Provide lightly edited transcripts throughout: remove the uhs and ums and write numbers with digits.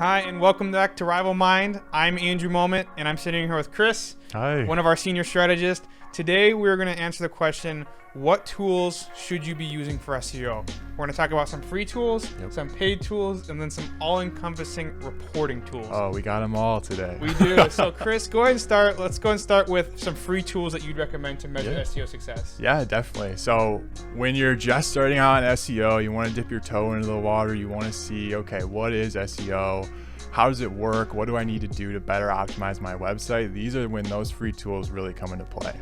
Hi, and welcome back to Rival Mind. I'm Andrew Moment, and I'm sitting here with Chris, Hi. one of our senior strategists. Today, we're going to answer the question, what tools should you be using for SEO? We're going to talk about some free tools, some paid tools, and then some all-encompassing reporting tools. Oh, we got them all today. We do. So, Chris, go ahead and start. Let's go and start with some free tools that you'd recommend to measure SEO success. Yeah, definitely. So when you're just starting out in SEO, you want to dip your toe into the water. You want to see, okay, what is SEO? How does it work? What do I need to do to better optimize my website? These are when those free tools really come into play.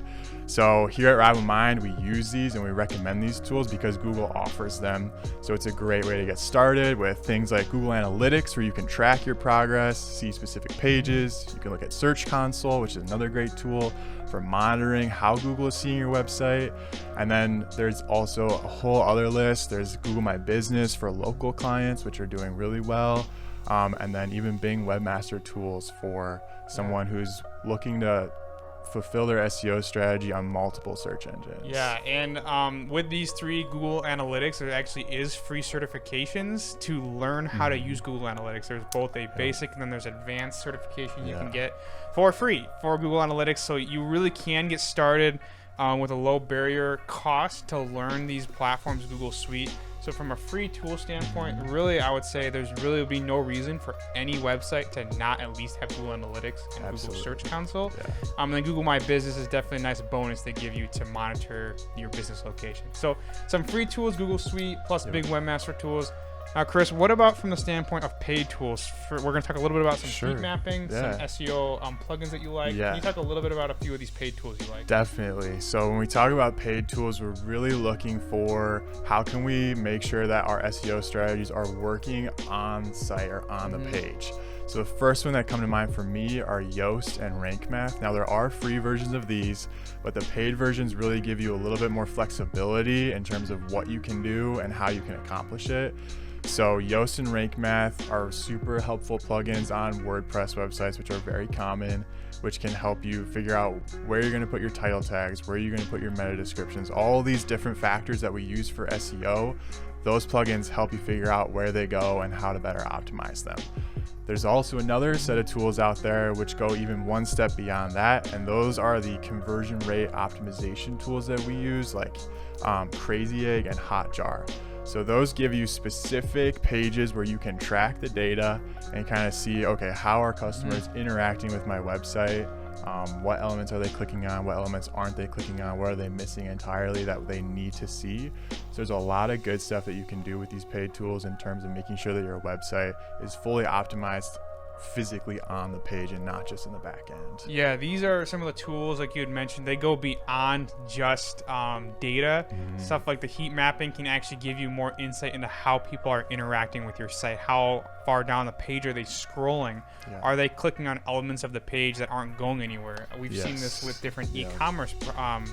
So here at Rival Mind, we use these and we recommend these tools because Google offers them. So it's a great way to get started with things like Google Analytics, where you can track your progress, see specific pages. You can look at Search Console, which is another great tool for monitoring how Google is seeing your website. And then there's also a whole other list. There's Google My Business for local clients, which are doing really well. And then even Bing Webmaster Tools for someone who's looking to fulfill their SEO strategy on multiple search engines. Yeah, and with these three Google Analytics, there actually is free certifications to learn how to use Google Analytics. There's both a basic and then there's advanced certification you can get for free for Google Analytics. So you really can get started with a low barrier cost to learn these platforms, Google Suite. So from a free tool standpoint, really, I would say there's really would be no reason for any website to not at least have Google Analytics and Google Search Console. And then Google My Business is definitely a nice bonus they give you to monitor your business location. So some free tools, Google Suite plus Big Webmaster Tools. Now, Chris, what about from the standpoint of paid tools? We're going to talk a little bit about some heat mapping, some SEO plugins that you like. Can you talk a little bit about a few of these paid tools you like? Definitely. So when we talk about paid tools, we're really looking for how can we make sure that our SEO strategies are working on site or on the page. So the first one that come to mind for me are Yoast and Rank Math. Now there are free versions of these, but the paid versions really give you a little bit more flexibility in terms of what you can do and how you can accomplish it. So Yoast and Rank Math are super helpful plugins on WordPress websites, which are very common, which can help you figure out where you're going to put your title tags, where you're going to put your meta descriptions, all these different factors that we use for SEO. Those plugins help you figure out where they go and how to better optimize them. There's also another set of tools out there which go even one step beyond that, and those are the conversion rate optimization tools that we use, like Crazy Egg and Hotjar. So those give you specific pages where you can track the data and kind of see, okay, how are customers interacting with my website? What elements are they clicking on? What elements aren't they clicking on? What are they missing entirely that they need to see? So there's a lot of good stuff that you can do with these paid tools in terms of making sure that your website is fully optimized physically on the page and not just in the back end. Yeah, these are some of the tools like you had mentioned. They go beyond just data. Stuff like the heat mapping can actually give you more insight into how people are interacting with your site. How far down the page are they scrolling? Are they clicking on elements of the page that aren't going anywhere? We've seen this with different e-commerce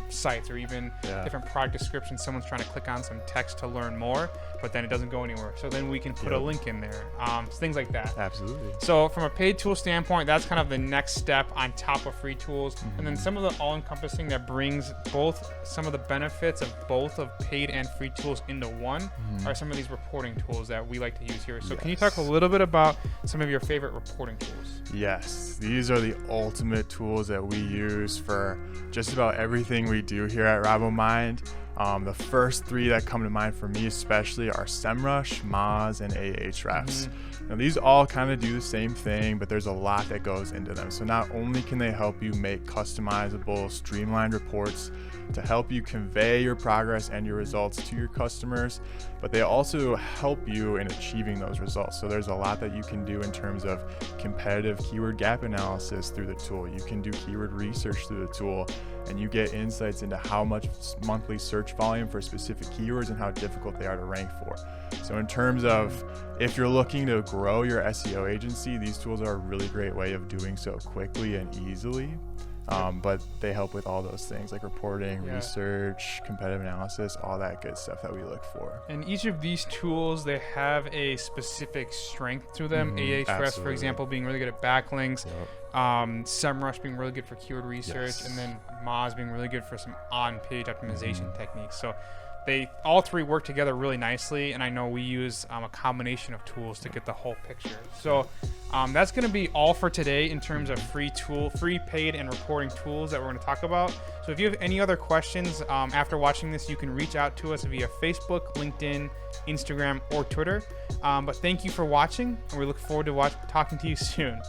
sites, or even different product descriptions. Someone's trying to click on some text to learn more, but then it doesn't go anywhere. So then we can put a link in there. Things like that. Absolutely. So from a paid tool standpoint, that's kind of the next step on top of free tools. And then some of the all-encompassing that brings both some of the benefits of both of paid and free tools into one are some of these reporting tools that we like to use here. So can you talk a little bit about some of your favorite reporting tools? Yes, these are the ultimate tools that we use for just about everything we do here at Rival Mind. The first three that come to mind for me especially are SEMrush, Moz, and Ahrefs. Now these all kind of do the same thing, but there's a lot that goes into them. So not only can they help you make customizable, streamlined reports to help you convey your progress and your results to your customers, but they also help you in achieving those results. So there's a lot that you can do in terms of competitive keyword gap analysis through the tool. You can do keyword research through the tool, and you get insights into how much monthly search volume for specific keywords and how difficult they are to rank for. So in terms of if you're looking to grow your SEO agency, these tools are a really great way of doing so quickly and easily. But they help with all those things like reporting, research, competitive analysis, all that good stuff that we look for. And each of these tools, they have a specific strength to them. Ahrefs, for example, being really good at backlinks. SEMrush being really good for keyword research, and then Moz being really good for some on-page optimization techniques. So they all three work together really nicely, and I know we use a combination of tools to get the whole picture. So that's going to be all for today in terms of free, paid, and reporting tools that we're going to talk about. So if you have any other questions after watching this, you can reach out to us via Facebook, LinkedIn, Instagram, or Twitter. But thank you for watching, and we look forward to talking to you soon.